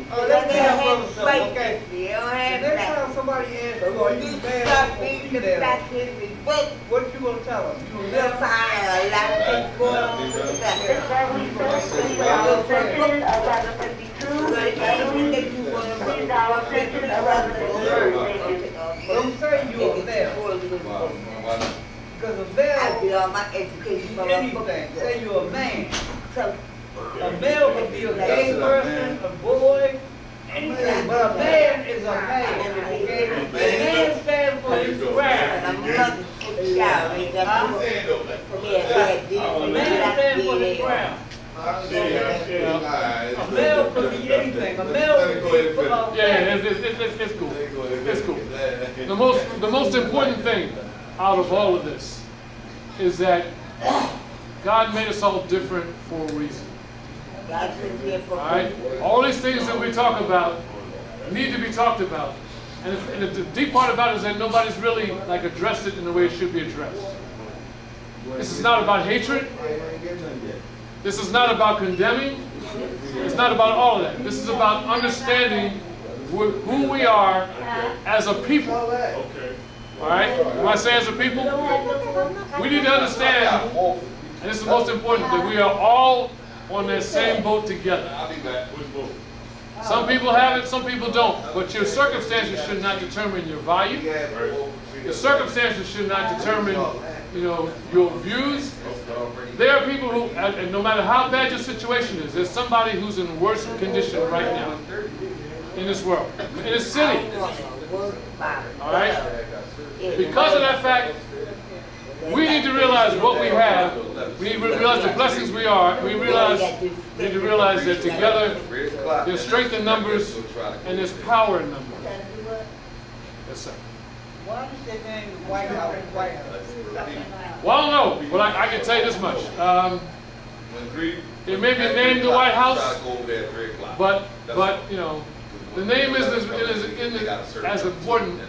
Oh, let me have one stuff, Wait, okay? you don't have Next that. time somebody asks But you, are when you you mad start or reading the female, back history book, what you gonna tell them? You you'll gonna find a lot of things going on with the back. That we first our session 11:52. Please our session 11:53. don't say you a male, because a I male did all my education from a book. anything, say you're a man. So, A male could be a gay person, a boy, anything, but a man is a man, okay? A man stands for his and craft. I'm looking for the shower, ain't got to for me a bad deal. A man stands for his craft. A male could be anything, a male could be, Yeah, it's cool. It's cool. The most important thing out of all of this is that God made us all different for a reason. God sent me for All right? All these things that we talk about need to be talked about. And the deep part about it is that nobody's really like addressed it in the way it should be addressed. This is not about hatred. This is not about condemning. It's not about all of that. This is about understanding who we are as a people. All right? When I say as a people, we need to understand, and this is the most important, that we are all on that same boat together. I'll be back. Which boat? Some people have it, some people don't. But your circumstances should not determine your value. Your circumstances should not determine, your views. There are people who, and no matter how bad your situation is, there's somebody who's in worse condition right now in this world, in this city. All right? Because of that fact, we need to realize what we have. We need to realize the blessings we are. We need to realize that together there's strength in numbers and there's power in numbers. Yes, sir. why does they name the White House White House? Well, I don't know, but I can tell you this much. It may be named the White House, but the name isn't as important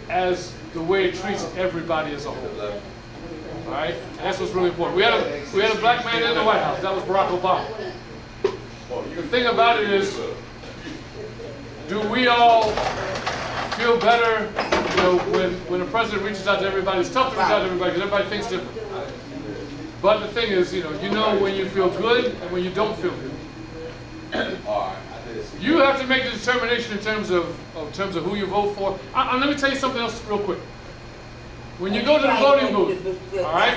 as the way it treats everybody as a whole. All right, and that's what's really important. We had a black man in the White House. That was Barack Obama. The thing about it is, do we all feel better? When the president reaches out to everybody, it's tough to reach out to everybody because everybody thinks different. But the thing is, you know when you feel good and when you don't feel good. You have to make the determination in terms of who you vote for. Let me tell you something else real quick. When you go to the voting booth, all right?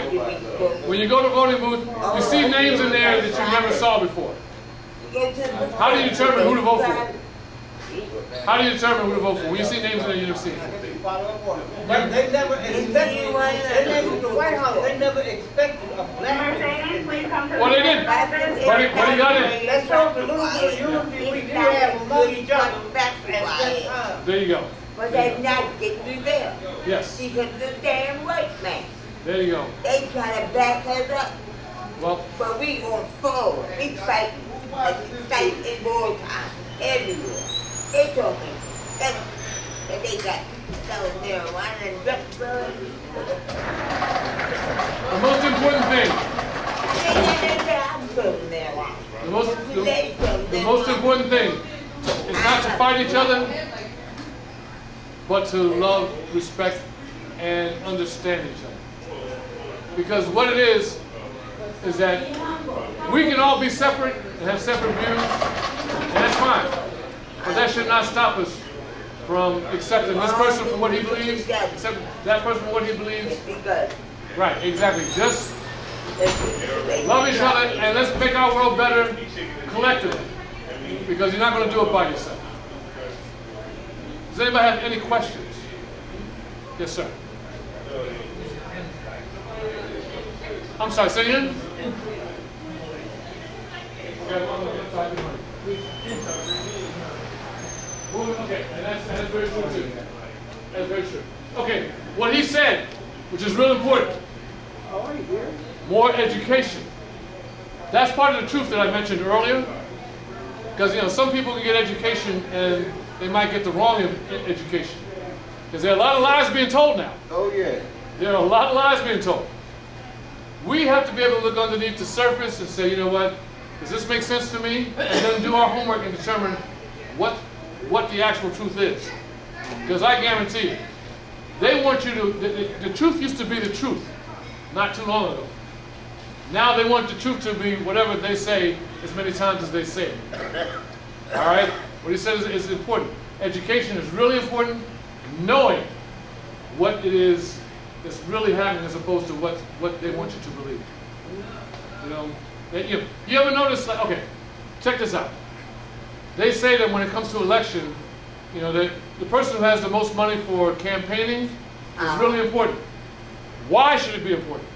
When you go to the voting booth, you see names in there that you never saw before. How do you determine who to vote for? How do you determine who to vote for? When you see names in there you never seen. But they never expected, the White House, they never expected a black man. Mercedes, please come to the Well, they didn't. What do you got in? Let's show the little bit of unity we did have among each other at that time. There you go. But they not getting me there. Yes. Because the damn white man. There you go. They try to back us up. Well, But we gonna fall. We fight like we fight in war time. Everywhere. They told me that they got selling marijuana and drugs. the most important thing, I'm selling marijuana. the most important thing is not to fight each other, but to love, respect, and understand each other. Because what it is that we can all be separate and have separate views, and that's fine. But that should not stop us from accepting this person for what he believes, accepting that person for what he believes. Right, exactly. Just love each other and let's make our world better collectively. Because you're not going to do it by yourself. Does anybody have any questions? Yes, sir. I'm sorry, say it again? Okay, and that's very true too. That's very true. Okay, what he said, which is real important, more education. That's part of the truth that I mentioned earlier. Because some people can get education and they might get the wrong education. Because there are a lot of lies being told now. Oh, yeah. There are a lot of lies being told. We have to be able to look underneath the surface and say, you know what, does this make sense to me? And then do our homework and determine what the actual truth is. Because I guarantee you, they want you to, the truth used to be the truth not too long ago. Now they want the truth to be whatever they say as many times as they say it. All right? What he says is important. Education is really important. Knowing what it is that's really happening as opposed to what they want you to believe. You know? You ever notice, like, okay, check this out. They say that when it comes to election, you know, the person who has the most money for campaigning is really important. Why should it be important?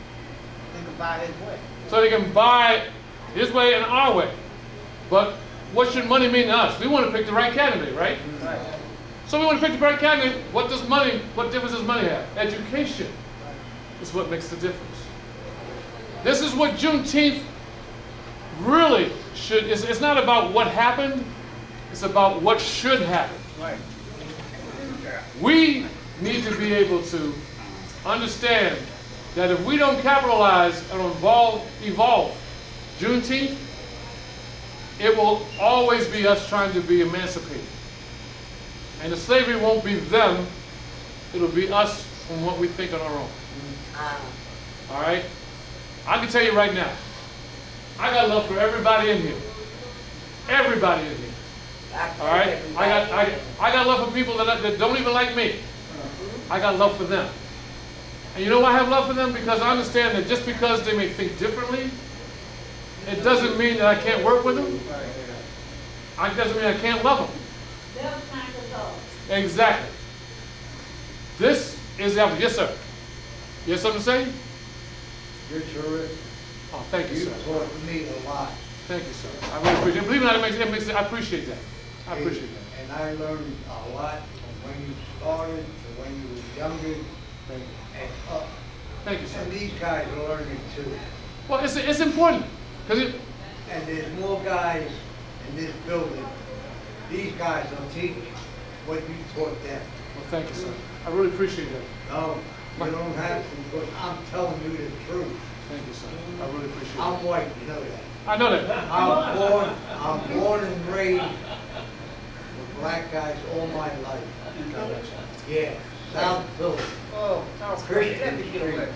They can buy his way. So they can buy his way and our way. But what should money mean to us? We want to pick the right candidate, right? Right. So we want to pick the right candidate. What difference does money have? Education is what makes the difference. This is what Juneteenth really should, it's not about what happened, it's about what should happen. Right. We need to be able to understand that if we don't capitalize and evolve Juneteenth, it will always be us trying to be emancipated. And the slavery won't be them, it'll be us from what we think on our own. All right? I can tell you right now, I got love for everybody in here. Everybody in here. All right? I got love for people that don't even like me. I got love for them. And you know why I have love for them? Because I understand that just because they may think differently, it doesn't mean that I can't work with them. It doesn't mean I can't love them. Exactly. This is the opposite. Yes, sir. You have something to say? You're terrific. Oh, thank you, You sir. taught me a lot. Thank you, sir. I really appreciate it. Believe it or not, I appreciate that. I appreciate that. And I learned a lot from when you started to when you were younger and up. Thank you, sir. And these guys are learning too. Well, it's important. Because And there's more guys in this building. These guys will teach what you taught them. well, thank you, sir. I really appreciate that. No, you don't have to, but I'm telling you the truth. Thank you, sir. I really appreciate it. I'm white, you know that. I know that. I'm born and raised with black guys all my life. Yeah, South Philly. Oh, Christian Street.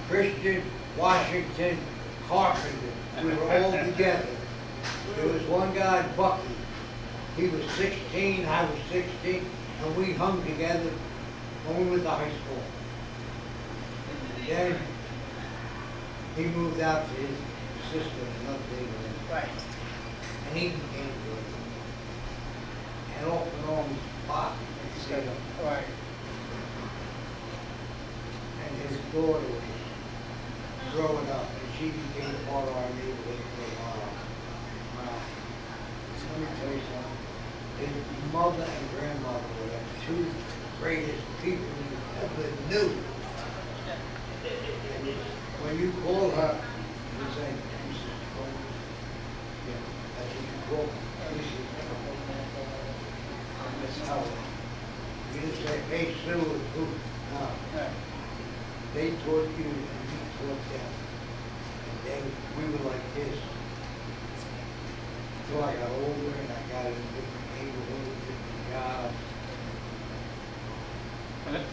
Christian, Washington, Carpenter. We were all together. There was one guy, Bucky. He was 16, I was 16, and we hung together when we went to high school. Then he moved out to his sister in Upstate. right. And he became good. And off and on, Pop and Sita. Right. And his daughter was growing up, and she became part of our neighborhood for a while. Wow. Let me tell you something. His mother and grandmother were the two greatest people you ever knew. And when you call her, you say, Mrs. Cole. Yeah, that's what you call her. Mrs. Cole. I'm Miss Howard. You didn't say, hey, Sue, or who? No. Right. They taught you and you taught them. And then we were like this. Until I got older and I got in a different neighborhood, different jobs.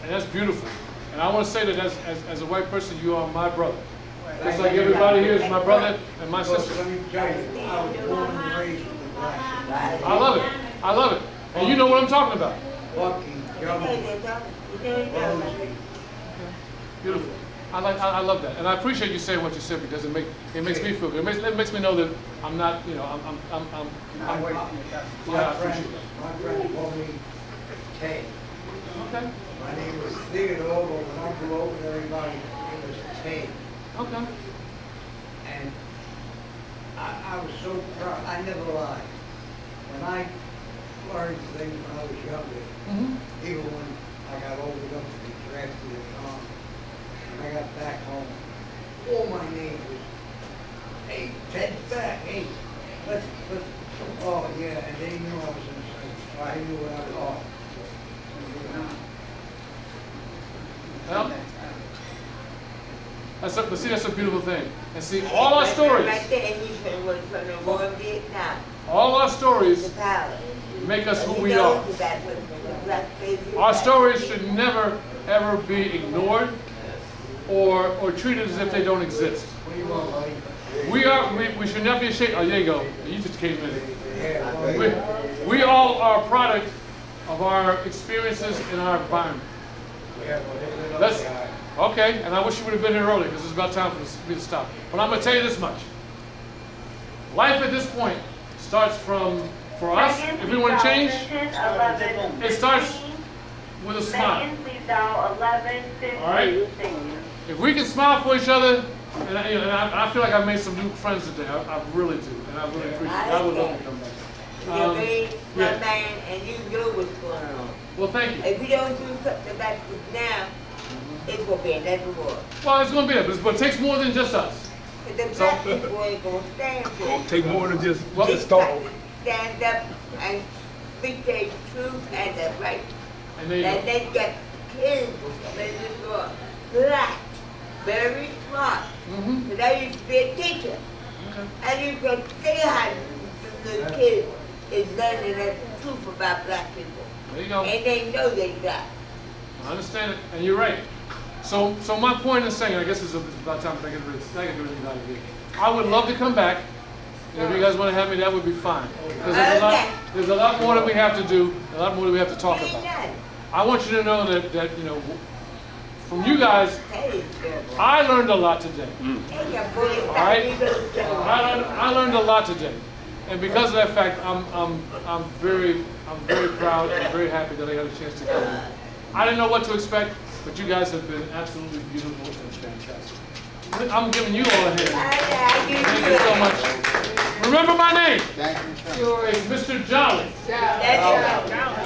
And that's beautiful. And I want to say that as a white person, you are my brother. Just like everybody here is my brother and my So sister. let me tell you, I was born and raised with the black. I love it. I love it. And you know what I'm talking about. Bucky, Johnny, Rosie. Beautiful. I love that, and I appreciate you saying what you said because it makes me feel good. It makes me know that I'm not, you know, I'm waiting. yeah, I appreciate that. My friend called me Tay. Okay. My name was Theodore, but when I grew up with everybody, it was Tay. Okay. And I was so proud. I never lied. When I learned things when I was younger, even when I got old enough to be drafted in the Army, when I got back home, all my neighbors, hey, Ted's back, hey, let's, oh yeah, and they knew I was in the same Well, he knew what I was on. Well, but see, that's a beautiful thing. And see, all our stories, Right there, and he said, was from the war in Vietnam. all our The stories power. make us who And we he are. knows that when the black baby Our died. stories should never, ever be ignored or treated as if they don't exist. What do you want, buddy? We should never be ashamed. Oh, there you go. You just came in. Yeah, well, We all are a product of our experiences in our environment. yeah, well, they lit up Let's, the guy. okay, and I wish you would have been here earlier because it's about time for me to stop. But I'm going to tell you this much. Life at this point starts from, for us, Megan, if we please want to dial change, extension 1115. it starts with a smile. Megan, please dial 1115. All right. Thank you. If we can smile for each other, and I feel like I've made some new friends today. I really do, and I really appreciate it. I would love to come back. You're very yeah. smart man, and you know what's going on. Well, thank you. If we don't do something about this now, it's gonna be another war. Well, it's going to be there, but it takes more than just us. But the black people ain't gonna stand for it. Take more than just Well, They got to stand up and speak their truth and the right. And there you And go. they got kids, they just go black, very smart. Mm-hmm. But I used to be a teacher. And you can see how the kids is learning the truth about black people. There you go. And they know they got. I understand it, and you're right. So my point is saying, I guess it's about time I can do anything out of here. I would love to come back. And if you guys want to have me, that would be fine. Because there's a lot more that we have to do, a lot more that we have to talk Ain't about. none. I want you to know that you know, from you guys, Hey, girl. I learned a lot today. They got bullies All right? out I learned a lot today, and because of that fact, I'm very proud and very happy that I got a chance to come here. I didn't know what to expect, but you guys have been absolutely beautiful and fantastic. I'm giving you all a hand. Thank you so much. Remember my name. It's Mr. Jolly.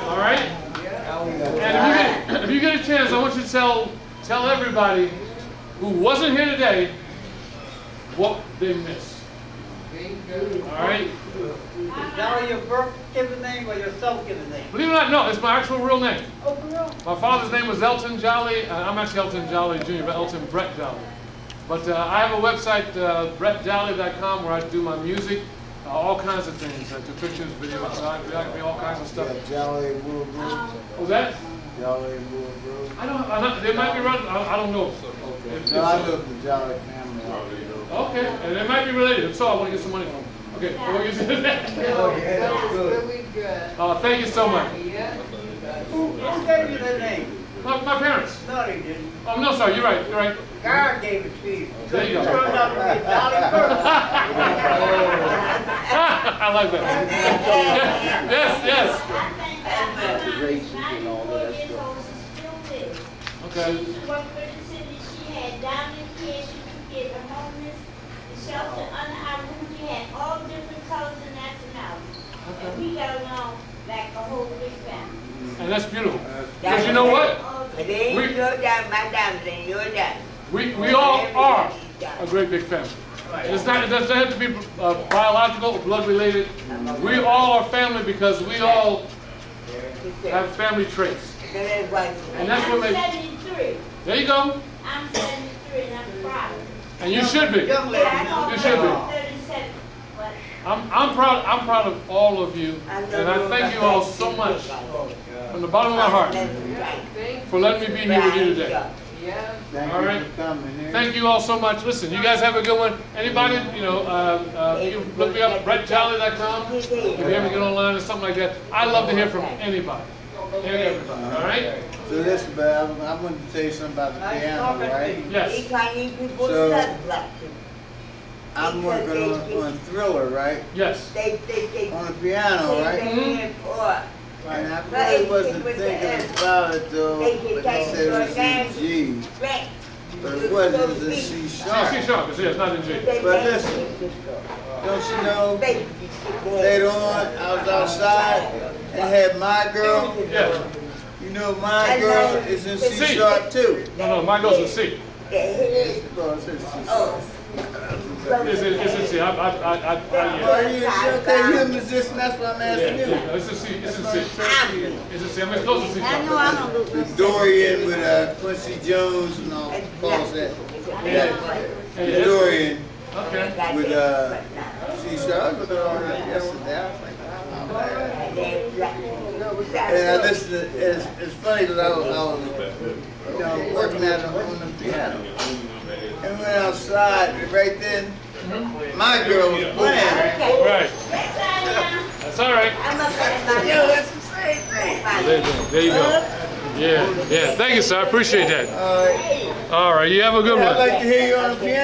All right. And if you get a chance, I want you to tell everybody who wasn't here today what they missed. All right. Is that your birth given name or your self-given name? Believe it or not, no, it's my actual real name. Oh, for real? My father's name was Elton Jolly. I'm actually Elton Jolly Jr., but Elton Brett Jolly. But I have a website, brettjolly.com, where I do my music, all kinds of things. I do pictures, videos, photography, all kinds of stuff. Jolly Wood Brew. Was that? Jolly Wood Brew. I don't. They might be related. I don't know. No, I know the Jolly family. Okay, and they might be related. If so, I want to get some money from them. Okay, what you said? Oh, yeah, that's good. Thank you so much. Who gave you that name? My parents. No, they didn't. Oh no, sorry. You're right. You're right. God gave it to you. There you go. Turned out to be Dolly Burke. I like that. Yes, yes. The races and all that stuff. Okay. She used to work for the city. She had diamond kids. She could get the homeless, the shelter under our roof. We had all different colors and nationalities. And we got along like a whole big family. And that's beautiful. Because you know what? But they ain't your dime, my dimes ain't your dime. We all are a great big family. It doesn't have to be biological or blood related. We all are family because we all have family traits. And that's what makes. I'm 73. There you go. I'm 73 and I'm proud. And you should be. Young lady. You should be. 37. But I'm proud of all of you, and I thank you all so much from the bottom of my heart for letting me be here with you today. Thank All you right. for coming here. Thank you all so much. Listen, you guys have a good one. Anybody, you can look me up, brettjolly.com. If you ever get online or something like that, I love to hear from anybody and everybody. All right? So listen, but I'm going to tell you something about the piano, right? Yes. I'm working on Thriller, right? Yes. On the piano, right? And I really wasn't thinking about it though, but they said it was in G. But it wasn't, it was in C sharp. C sharp. It's not in G. But listen, don't you know, later on, I was outside and had My Girl. Yeah. You know, My Girl is in C sharp too. No, mine goes to C. It's because it's C sharp. It's a C. Well, you don't think you're a musician, that's what I'm asking you. It's a C. It's a C. It's a C. I'm close to C. I know I don't look With Dorian, with Quincy Jones and all, calls that. Dorian Okay. with C-sharp. I was looking at all that yesterday. I was like, and I listened to, it's funny because I was you know, working at on the piano. And we went outside, and right then, my girl was playing. Right. That's all right. Yo, that's the same thing. There you go. Yeah. Thank you, sir. I appreciate that. All right. All right. You have a good I'd one. like to hear you on the piano.